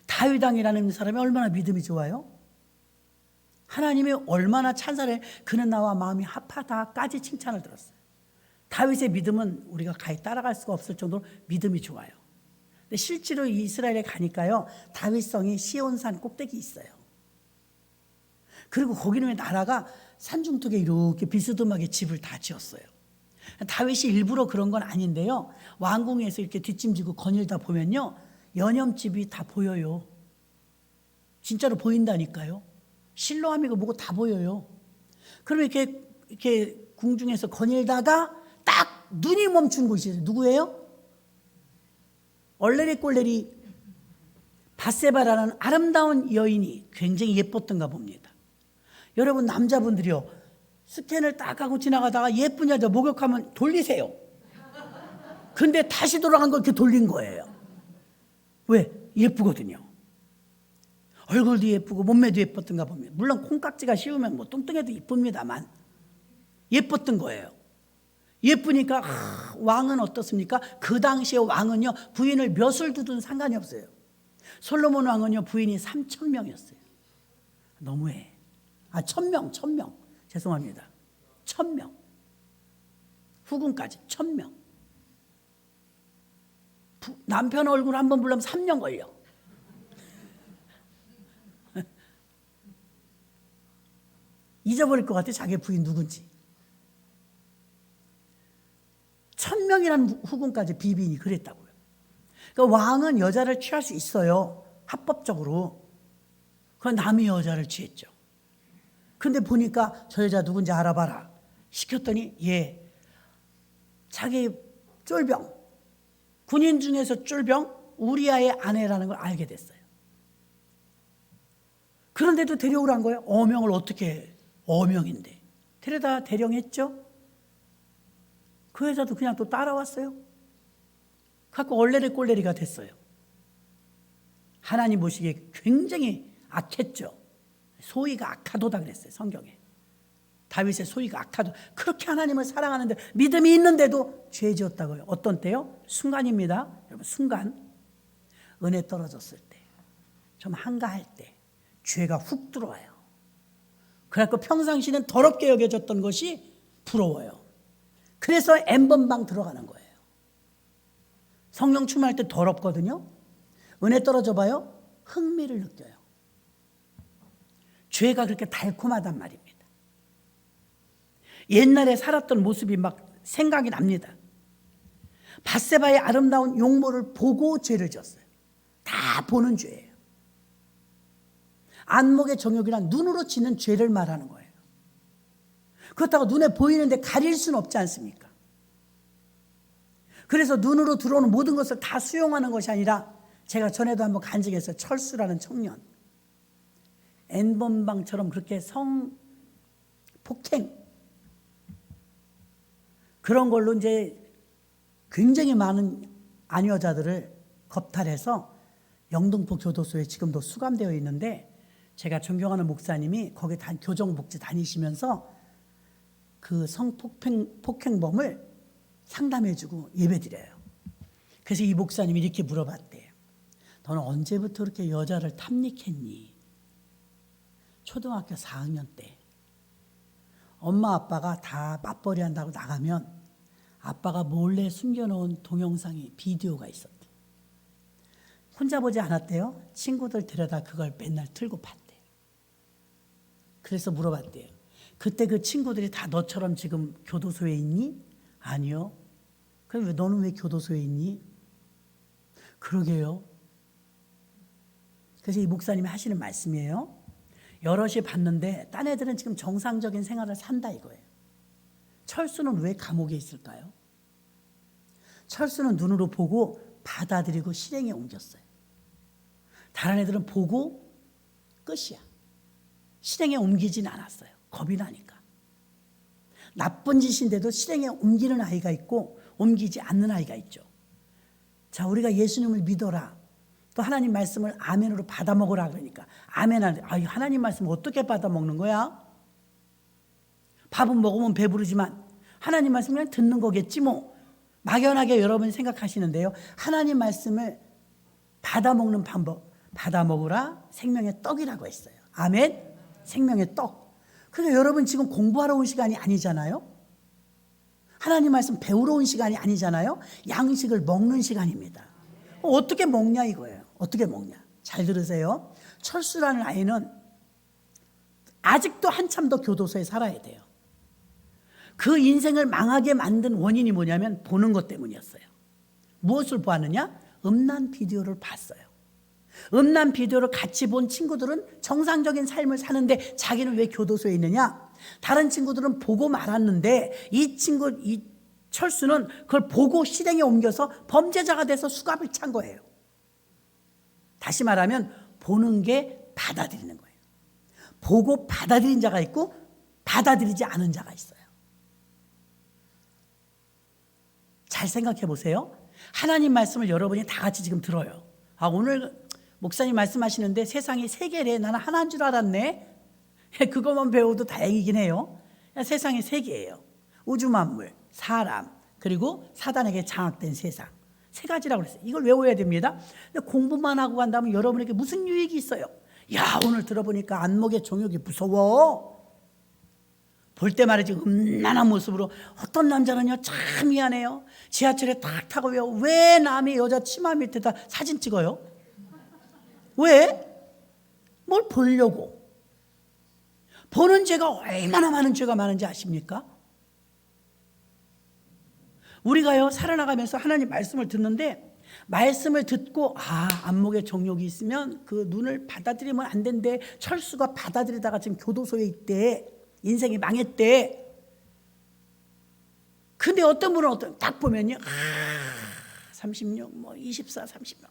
다윗왕이라는 사람이 얼마나 믿음이 좋아요? 하나님이 얼마나 찬사를, 그는 나와 마음이 합하다까지 칭찬을 들었어요. 다윗의 믿음은 우리가 가히 따라갈 수가 없을 정도로 믿음이 좋아요. 근데 실제로 이스라엘에 가니까요, 다윗성이 시온산 꼭대기 있어요. 그리고 거기는 왜 나라가 산중턱에 이렇게 비스듬하게 집을 다 지었어요. 다윗이 일부러 그런 건 아닌데요, 왕궁에서 이렇게 뒷짐지고 거닐다 보면요, 연염집이 다 보여요. 진짜로 보인다니까요. 실로암이고 뭐고 다 보여요. 그러면 이렇게 궁중에서 거닐다가 딱 눈이 멈춘 곳이 있어요. 누구예요? 얼레리꼴레리 바세바라는 아름다운 여인이 굉장히 예뻤던가 봅니다. 여러분 남자분들이요, 스캔을 딱 하고 지나가다가 예쁜 여자 목욕하면 돌리세요. 근데 다시 돌아간 걸 이렇게 돌린 거예요. 왜? 예쁘거든요. 얼굴도 예쁘고 몸매도 예뻤던가 봅니다. 물론 콩깍지가 씌우면 뭐 뚱뚱해도 이쁩니다만 예뻤던 거예요. 예쁘니까 왕은 어떻습니까? 그 당시에 왕은요, 부인을 몇을 두든 상관이 없어요. 솔로몬 왕은요, 부인이 3,000명이었어요. 너무해. 1,000명. 죄송합니다. 1,000명. 후궁까지 1,000명. 남편 얼굴 한번 보려면 3년 걸려. 잊어버릴 것 같아, 자기 부인 누군지. 1,000명이라는 후궁까지 비빈이 그랬다고요. 그러니까 왕은 여자를 취할 수 있어요, 합법적으로. 그건 남의 여자를 취했죠. 근데 보니까 저 여자 누군지 알아봐라 시켰더니, 자기 쫄병, 군인 중에서 쫄병 우리아의 아내라는 걸 알게 됐어요. 그런데도 데려오란 거예요. 어명을 어떻게 해? 어명인데 데려다 대령했죠. 그 여자도 그냥 또 따라왔어요. 갖고 얼레리꼴레리가 됐어요. 하나님 보시기에 굉장히 악했죠. 소위가 악하도다 그랬어요, 성경에. 다윗의 소위가 악하도. 그렇게 하나님을 사랑하는데, 믿음이 있는데도 죄 지었다고요. 어떤 때요? 순간입니다. 여러분, 순간. 은혜 떨어졌을 때, 좀 한가할 때 죄가 훅 들어와요. 그래서 평상시는 더럽게 여겨졌던 것이 부러워요. 그래서 N번방 들어가는 거예요. 성령 충만할 때 더럽거든요. 은혜 떨어져 봐요, 흥미를 느껴요. 죄가 그렇게 달콤하단 말입니다. 옛날에 살았던 모습이 막 생각이 납니다. 밧세바의 아름다운 용모를 보고 죄를 지었어요. 다 보는 죄예요. 안목의 정욕이란 눈으로 지는 죄를 말하는 거예요. 그렇다고 눈에 보이는데 가릴 수는 없지 않습니까? 그래서 눈으로 들어오는 모든 것을 다 수용하는 것이 아니라, 제가 전에도 한번 간증했어요. 철수라는 청년. N번방처럼 그렇게 성폭행, 그런 걸로 이제 굉장히 많은 아녀자들을 겁탈해서 영등포 교도소에 지금도 수감되어 있는데, 제가 존경하는 목사님이 거기 교정복지 다니시면서 그 성폭행범을 상담해주고 예배드려요. 그래서 이 목사님이 이렇게 물어봤대요. 너는 언제부터 그렇게 여자를 탐닉했니? 초등학교 4학년 때. 엄마 아빠가 다 맞벌이 한다고 나가면 아빠가 몰래 숨겨놓은 동영상이, 비디오가 있었대. 혼자 보지 않았대요. 친구들 데려다 그걸 맨날 틀고 봤대요. 그래서 물어봤대요. 그때 그 친구들이 다 너처럼 지금 교도소에 있니? 아니요. 그럼 너는 왜 교도소에 있니? 그러게요. 그래서 이 목사님이 하시는 말씀이에요. 여럿이 봤는데 딴 애들은 지금 정상적인 생활을 산다 이거예요. 철수는 왜 감옥에 있을까요? 철수는 눈으로 보고 받아들이고 실행에 옮겼어요. 다른 애들은 보고 끝이야. 실행에 옮기진 않았어요. 겁이 나니까. 나쁜 짓인데도 실행에 옮기는 아이가 있고 옮기지 않는 아이가 있죠. 자, 우리가 예수님을 믿어라, 또 하나님 말씀을 아멘으로 받아 먹으라 그러니까 아멘 하는데, 하나님 말씀을 어떻게 받아 먹는 거야? 밥은 먹으면 배부르지만 하나님 말씀 그냥 듣는 거겠지 뭐. 막연하게 여러분이 생각하시는데요, 하나님 말씀을 받아 먹는 방법, 받아 먹으라 생명의 떡이라고 했어요. 아멘. 생명의 떡. 그러니까 여러분 지금 공부하러 온 시간이 아니잖아요. 하나님 말씀 배우러 온 시간이 아니잖아요. 양식을 먹는 시간입니다. 어떻게 먹냐 이거예요. 어떻게 먹냐. 잘 들으세요. 철수라는 아이는 아직도 한참 더 교도소에 살아야 돼요. 그 인생을 망하게 만든 원인이 뭐냐면 보는 것 때문이었어요. 무엇을 보았느냐? 음란 비디오를 봤어요. 음란 비디오를 같이 본 친구들은 정상적인 삶을 사는데 자기는 왜 교도소에 있느냐? 다른 친구들은 보고 말았는데 이 철수는 그걸 보고 실행에 옮겨서 범죄자가 돼서 수갑을 찬 거예요. 다시 말하면 보는 게 받아들이는 거예요. 보고 받아들인 자가 있고 받아들이지 않은 자가 있어요. 잘 생각해 보세요. 하나님 말씀을 여러분이 다 같이 지금 들어요. 오늘 목사님 말씀하시는데 세상이 세 개래. 나는 하나인 줄 알았네. 그것만 배워도 다행이긴 해요. 세상이 세 개예요. 우주 만물, 사람, 그리고 사단에게 장악된 세상. 세 가지라고 그랬어요. 이걸 외워야 됩니다. 근데 공부만 하고 간다면 여러분에게 무슨 유익이 있어요? 야, 오늘 들어보니까 안목의 정욕이 무서워. 볼 때 말이지 음란한 모습으로 어떤 남자는요 참 미안해요. 지하철에 딱 타고 왜 남의 여자 치마 밑에다 사진 찍어요? 왜? 뭘 보려고? 보는 죄가 얼마나 많은 죄가 많은지 아십니까? 우리가요 살아나가면서 하나님 말씀을 듣는데 말씀을 듣고 안목에 정욕이 있으면 그 눈을 받아들이면 안 된대. 철수가 받아들이다가 지금 교도소에 있대. 인생이 망했대. 근데 어떤 분은 딱 보면요 36, 24, 30명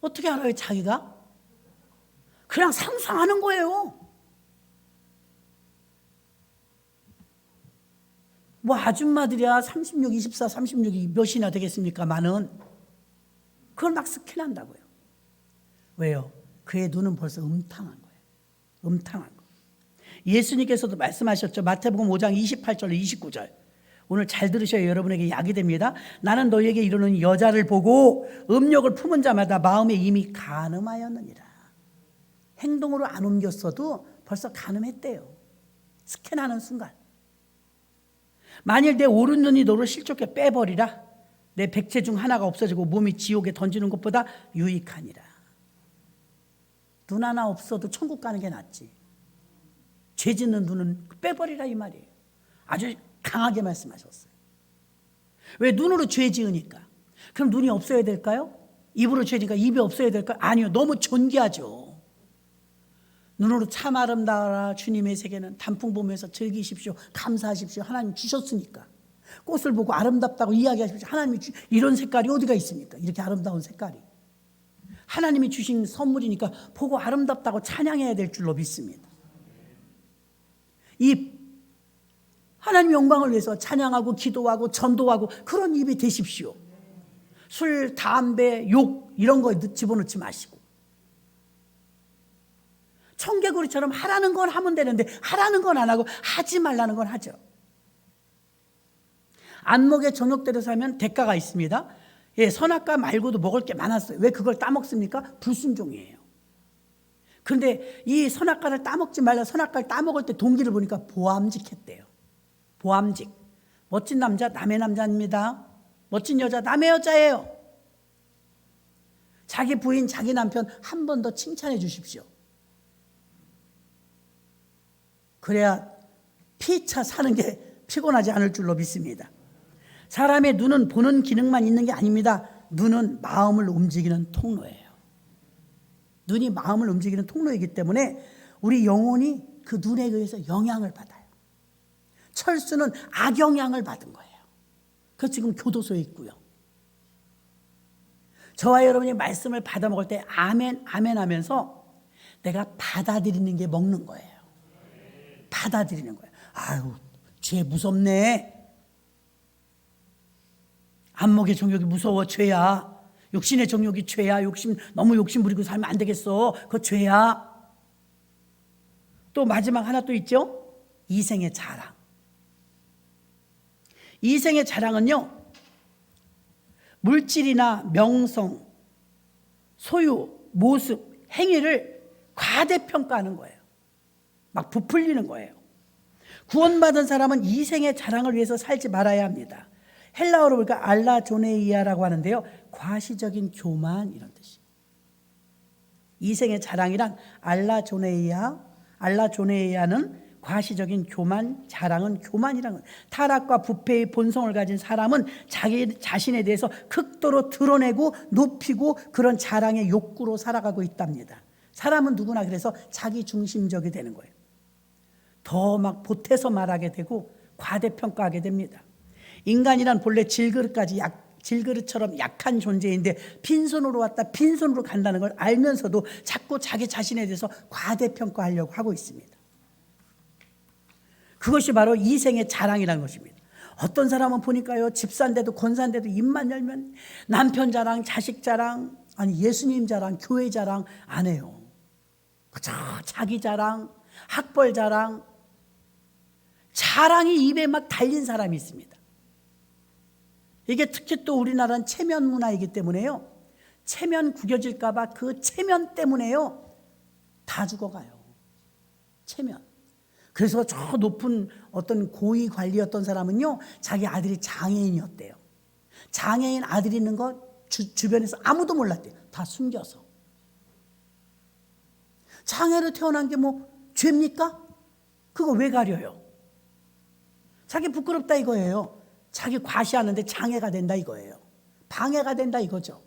어떻게 알아요? 자기가? 그냥 상상하는 거예요. 아줌마들이야 36, 24, 36이 몇이나 되겠습니까? 많은. 그걸 막 스캔한다고요. 왜요? 그의 눈은 벌써 음탕한 거예요. 음탕한 거. 예수님께서도 말씀하셨죠. 마태복음 5장 28절 29절. 오늘 잘 들으셔야 여러분에게 약이 됩니다. 나는 너희에게 이르는 여자를 보고 음욕을 품은 자마다 마음에 이미 간음하였느니라. 행동으로 안 옮겼어도 벌써 간음했대요. 스캔하는 순간. 만일 내 오른눈이 너를 실족해 빼버리라. 내 백체 중 하나가 없어지고 몸이 지옥에 던지는 것보다 유익하니라. 눈 하나 없어도 천국 가는 게 낫지. 죄 짓는 눈은 빼버리라 이 말이에요. 아주 강하게 말씀하셨어요. 왜? 눈으로 죄 지으니까. 그럼 눈이 없어야 될까요? 입으로 죄 지으니까 입이 없어야 될까요? 아니요. 너무 존귀하죠. 눈으로 참 아름다워라. 주님의 세계는 단풍 보면서 즐기십시오. 감사하십시오. 하나님 주셨으니까. 꽃을 보고 아름답다고 이야기하십시오. 하나님이 이런 색깔이 어디가 있습니까? 이렇게 아름다운 색깔이. 하나님이 주신 선물이니까 보고 아름답다고 찬양해야 될 줄로 믿습니다. 입, 하나님 영광을 위해서 찬양하고 기도하고 전도하고 그런 입이 되십시오. 술, 담배, 욕 이런 거 집어넣지 마시고. 청개구리처럼 하라는 건 하면 되는데 하라는 건 안 하고 하지 말라는 건 하죠. 안목의 정욕대로 살면 대가가 있습니다. 선악과 말고도 먹을 게 많았어요. 왜 그걸 따먹습니까? 불순종이에요. 그런데 이 선악과를 따먹지 말라 선악과를 따먹을 때 동기를 보니까 보암직했대요. 보암직. 멋진 남자 남의 남자입니다. 멋진 여자 남의 여자예요. 자기 부인 자기 남편 한 번 더 칭찬해 주십시오. 그래야 피차 사는 게 피곤하지 않을 줄로 믿습니다. 사람의 눈은 보는 기능만 있는 게 아닙니다. 눈은 마음을 움직이는 통로예요. 눈이 마음을 움직이는 통로이기 때문에 우리 영혼이 그 눈에 의해서 영향을 받아요. 철수는 악영향을 받은 거예요. 그래서 지금 교도소에 있고요. 저와 여러분이 말씀을 받아 먹을 때 아멘 아멘 하면서 내가 받아들이는 게 먹는 거예요. 받아들이는 거예요. 아유, 죄 무섭네. 안목의 정욕이 무서워. 죄야. 육신의 정욕이 죄야. 너무 욕심 부리고 살면 안 되겠어. 그거 죄야. 또 마지막 하나 또 있죠. 이생의 자랑. 이생의 자랑은요, 물질이나 명성, 소유, 모습, 행위를 과대평가하는 거예요. 막 부풀리는 거예요. 구원받은 사람은 이생의 자랑을 위해서 살지 말아야 합니다. 헬라어로 보니까 알라조네이아라고 하는데요, 과시적인 교만 이런 뜻이에요. 이생의 자랑이란 알라조네이아는 과시적인 교만, 자랑은 교만이라는 거예요. 타락과 부패의 본성을 가진 사람은 자기 자신에 대해서 극도로 드러내고 높이고 그런 자랑의 욕구로 살아가고 있답니다. 사람은 누구나 그래서 자기 중심적이 되는 거예요. 더 막 보태서 말하게 되고 과대평가하게 됩니다. 인간이란 본래 질그릇처럼 약한 존재인데 빈손으로 왔다 빈손으로 간다는 걸 알면서도 자꾸 자기 자신에 대해서 과대평가하려고 하고 있습니다. 그것이 바로 이생의 자랑이라는 것입니다. 어떤 사람은 보니까요, 집사인데도 권사인데도 입만 열면 남편 자랑, 자식 자랑, 아니 예수님 자랑, 교회 자랑 안 해요. 그저 자기 자랑, 학벌 자랑, 자랑이 입에 막 달린 사람이 있습니다. 이게 특히 또 우리나라는 체면 문화이기 때문에요, 체면 구겨질까 봐 그 체면 때문에요 다 죽어가요. 체면. 그래서 저 높은 어떤 고위 관리였던 사람은요, 자기 아들이 장애인이었대요. 장애인 아들이 있는 거 주변에서 아무도 몰랐대요. 다 숨겨서. 장애로 태어난 게 뭐 죄입니까? 그거 왜 가려요? 자기 부끄럽다 이거예요. 자기 과시하는데 장애가 된다 이거예요. 방해가 된다 이거죠.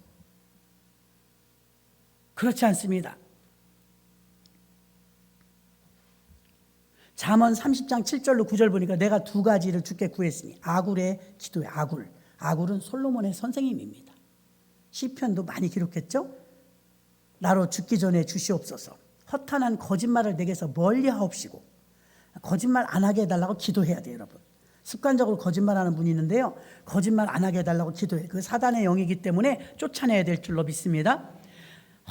그렇지 않습니다. 잠언 30장 7절로 9절 보니까 내가 두 가지를 주께 구했으니 아굴의 기도에 아굴은 솔로몬의 선생님입니다. 시편도 많이 기록했죠. 나로 죽기 전에 주시옵소서. 허탄한 거짓말을 내게서 멀리 하옵시고. 거짓말 안 하게 해달라고 기도해야 돼요, 여러분. 습관적으로 거짓말하는 분이 있는데요, 거짓말 안 하게 해달라고 기도해요. 그 사단의 영이기 때문에 쫓아내야 될 줄로 믿습니다.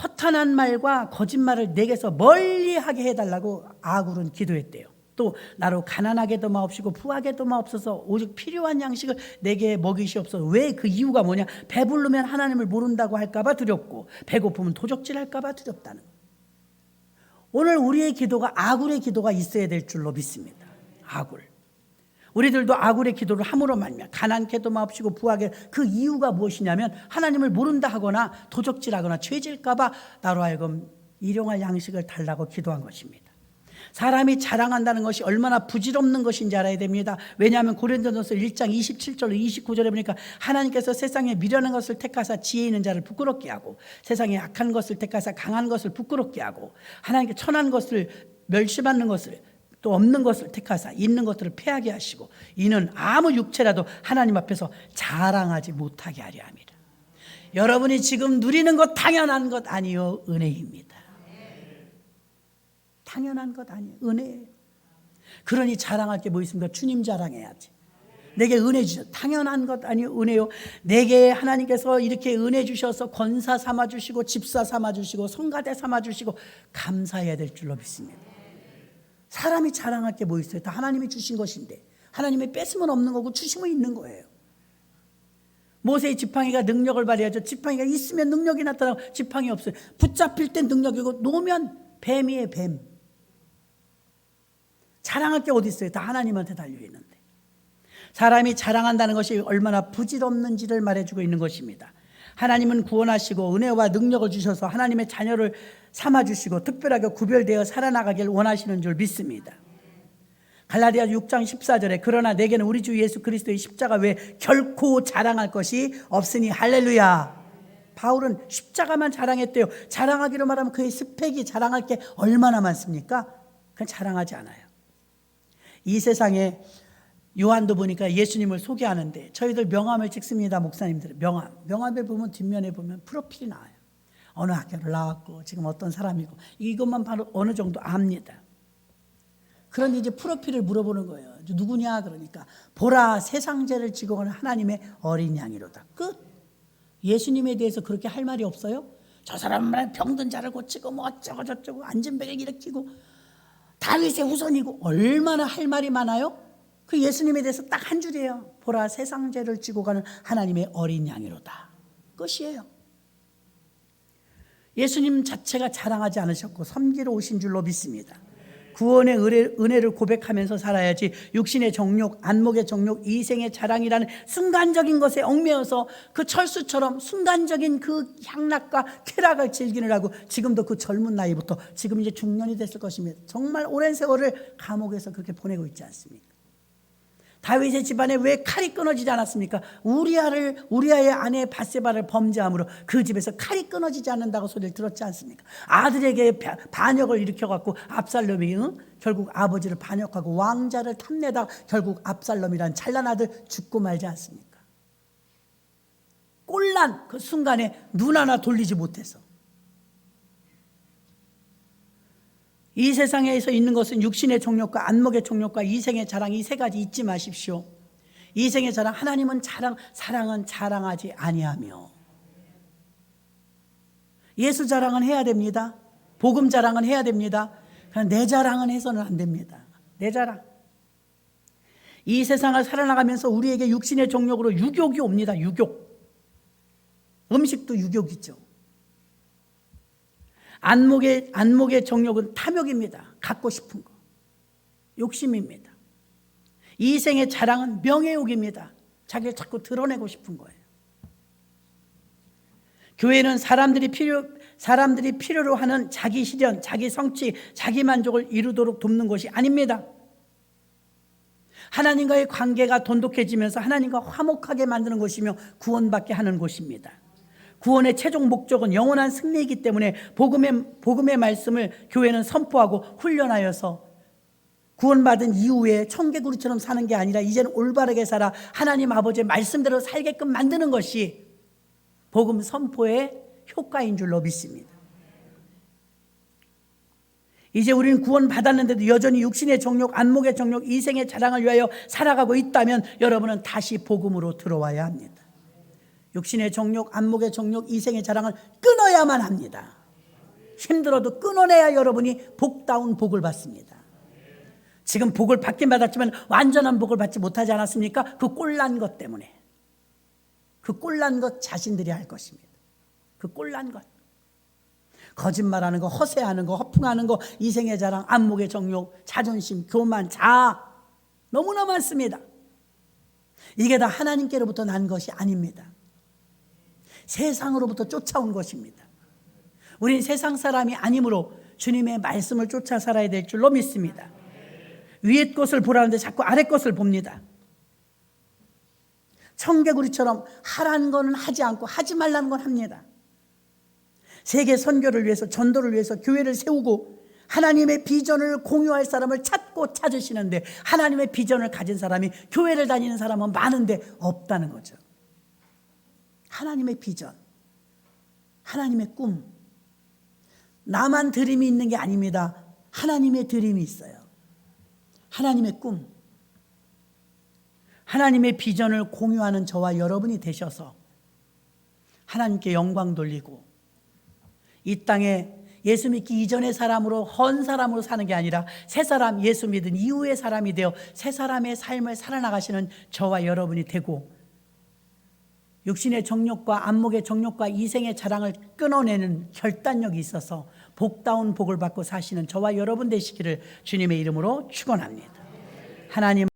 허탄한 말과 거짓말을 내게서 멀리 하게 해달라고 아굴은 기도했대요. 또 나로 가난하게도 마옵시고 부하게도 마옵소서. 오직 필요한 양식을 내게 먹이시옵소서. 왜? 그 이유가 뭐냐? 배부르면 하나님을 모른다고 할까봐 두렵고 배고프면 도적질할까봐 두렵다는 거예요. 오늘 우리의 기도가 아굴의 기도가 있어야 될 줄로 믿습니다. 아굴. 우리들도 아굴의 기도를 함으로 말미암아 가난케도 마옵시고 부하게, 그 이유가 무엇이냐면 하나님을 모른다 하거나 도적질하거나 죄질까봐 나로 하여금 일용할 양식을 달라고 기도한 것입니다. 사람이 자랑한다는 것이 얼마나 부질없는 것인지 알아야 됩니다. 왜냐하면 고린도전서 1장 27절로 29절에 보니까 하나님께서 세상에 미련한 것을 택하사 지혜 있는 자를 부끄럽게 하고 세상에 악한 것을 택하사 강한 것을 부끄럽게 하고 하나님께 천한 것을 멸시받는 것을 또 없는 것을 택하사 있는 것들을 패하게 하시고 이는 아무 육체라도 하나님 앞에서 자랑하지 못하게 하려 함이라. 여러분이 지금 누리는 것 당연한 것 아니요, 은혜입니다. 당연한 것 아니에요, 은혜예요. 그러니 자랑할 게 뭐 있습니까? 주님 자랑해야지. 내게 은혜 주셔. 당연한 것 아니요, 은혜요. 내게 하나님께서 이렇게 은혜 주셔서 권사 삼아주시고 집사 삼아주시고 성가대 삼아주시고 감사해야 될 줄로 믿습니다. 사람이 자랑할 게 뭐 있어요? 다 하나님이 주신 것인데 하나님이 뺏으면 없는 거고 주시면 있는 거예요. 모세의 지팡이가 능력을 발휘하죠. 지팡이가 있으면 능력이 나타나고 지팡이 없어요. 붙잡힐 땐 능력이고 놓으면 뱀이에요, 뱀. 자랑할 게 어디 있어요? 다 하나님한테 달려있는데. 사람이 자랑한다는 것이 얼마나 부질없는지를 말해주고 있는 것입니다. 하나님은 구원하시고 은혜와 능력을 주셔서 하나님의 자녀를 삼아주시고 특별하게 구별되어 살아나가길 원하시는 줄 믿습니다. 갈라디아 6장 14절에 그러나 내게는 우리 주 예수 그리스도의 십자가 외에 결코 자랑할 것이 없으니 할렐루야. 바울은 십자가만 자랑했대요. 자랑하기로 말하면 그의 스펙이 자랑할 게 얼마나 많습니까? 그건 자랑하지 않아요. 이 세상에 요한도 보니까 예수님을 소개하는데 저희들 명함을 찍습니다. 목사님들 명함에 보면 뒷면에 보면 프로필이 나와요. 어느 학교를 나왔고 지금 어떤 사람이고 이것만 바로 어느 정도 압니다. 그런데 이제 프로필을 물어보는 거예요. 누구냐? 그러니까 보라 세상죄를 지고 가는 하나님의 어린 양이로다. 끝. 예수님에 대해서 그렇게 할 말이 없어요? 저 사람은 병든 자를 고치고 뭐 어쩌고 저쩌고 안전벨을 일으키고 다윗의 후손이고 얼마나 할 말이 많아요? 그 예수님에 대해서 딱 한 줄이에요. 보라 세상 죄를 지고 가는 하나님의 어린 양이로다. 끝이에요. 예수님 자체가 자랑하지 않으셨고 섬기러 오신 줄로 믿습니다. 구원의 은혜를 고백하면서 살아야지 육신의 정욕, 안목의 정욕, 이생의 자랑이라는 순간적인 것에 얽매여서 그 철수처럼 순간적인 그 향락과 쾌락을 즐기느라고 지금도 그 젊은 나이부터 지금 이제 중년이 됐을 것입니다. 정말 오랜 세월을 감옥에서 그렇게 보내고 있지 않습니까? 다윗의 집안에 왜 칼이 끊어지지 않았습니까? 우리아의 아내 밧세바를 범죄함으로 그 집에서 칼이 끊어지지 않는다고 소리를 들었지 않습니까? 아들에게 반역을 일으켜갖고 압살롬이 결국 아버지를 반역하고 왕자를 탐내다 결국 압살롬이란 찬란 아들 죽고 말지 않습니까? 꼴난 그 순간에 눈 하나 돌리지 못해서. 이 세상에서 있는 것은 육신의 정욕과 안목의 정욕과 이생의 자랑, 이 세 가지 잊지 마십시오. 이생의 자랑, 하나님은 사랑은 자랑하지 아니하며. 예수 자랑은 해야 됩니다. 복음 자랑은 해야 됩니다. 그냥 내 자랑은 해서는 안 됩니다. 내 자랑. 이 세상을 살아나가면서 우리에게 육신의 정욕으로 유욕이 옵니다. 유욕. 음식도 유욕이죠. 안목의 정욕은 탐욕입니다. 갖고 싶은 거. 욕심입니다. 이생의 자랑은 명예욕입니다. 자기를 자꾸 드러내고 싶은 거예요. 교회는 사람들이 필요로 하는 자기 실현, 자기 성취, 자기 만족을 이루도록 돕는 것이 아닙니다. 하나님과의 관계가 돈독해지면서 하나님과 화목하게 만드는 것이며 구원받게 하는 곳입니다. 구원의 최종 목적은 영원한 승리이기 때문에 복음의 말씀을 교회는 선포하고 훈련하여서 구원받은 이후에 청개구리처럼 사는 게 아니라 이제는 올바르게 살아 하나님 아버지의 말씀대로 살게끔 만드는 것이 복음 선포의 효과인 줄로 믿습니다. 이제 우리는 구원받았는데도 여전히 육신의 정욕, 안목의 정욕, 이생의 자랑을 위하여 살아가고 있다면 여러분은 다시 복음으로 들어와야 합니다. 육신의 정욕, 안목의 정욕, 이생의 자랑을 끊어야만 합니다. 힘들어도 끊어내야 여러분이 복다운 복을 받습니다. 지금 복을 받긴 받았지만 완전한 복을 받지 못하지 않았습니까? 그 꼴난 것 때문에. 그 꼴난 것 자신들이 할 것입니다. 그 꼴난 것. 거짓말하는 거, 허세하는 거, 허풍하는 거, 이생의 자랑, 안목의 정욕, 자존심, 교만, 자아 너무나 많습니다. 이게 다 하나님께로부터 난 것이 아닙니다. 세상으로부터 쫓아온 것입니다. 우린 세상 사람이 아니므로 주님의 말씀을 쫓아 살아야 될 줄로 믿습니다. 위의 것을 보라는데 자꾸 아래 것을 봅니다. 청개구리처럼 하라는 거는 하지 않고 하지 말라는 건 합니다. 세계 선교를 위해서, 전도를 위해서 교회를 세우고 하나님의 비전을 공유할 사람을 찾고 찾으시는데 하나님의 비전을 가진 사람이 교회를 다니는 사람은 많은데 없다는 거죠. 하나님의 비전, 하나님의 꿈. 나만 드림이 있는 게 아닙니다. 하나님의 드림이 있어요. 하나님의 꿈. 하나님의 비전을 공유하는 저와 여러분이 되셔서 하나님께 영광 돌리고 이 땅에 예수 믿기 이전의 사람으로 헌 사람으로 사는 게 아니라 새 사람, 예수 믿은 이후의 사람이 되어 새 사람의 삶을 살아나가시는 저와 여러분이 되고 육신의 정욕과 안목의 정욕과 이생의 자랑을 끊어내는 결단력이 있어서 복다운 복을 받고 사시는 저와 여러분 되시기를 주님의 이름으로 축원합니다. 하나님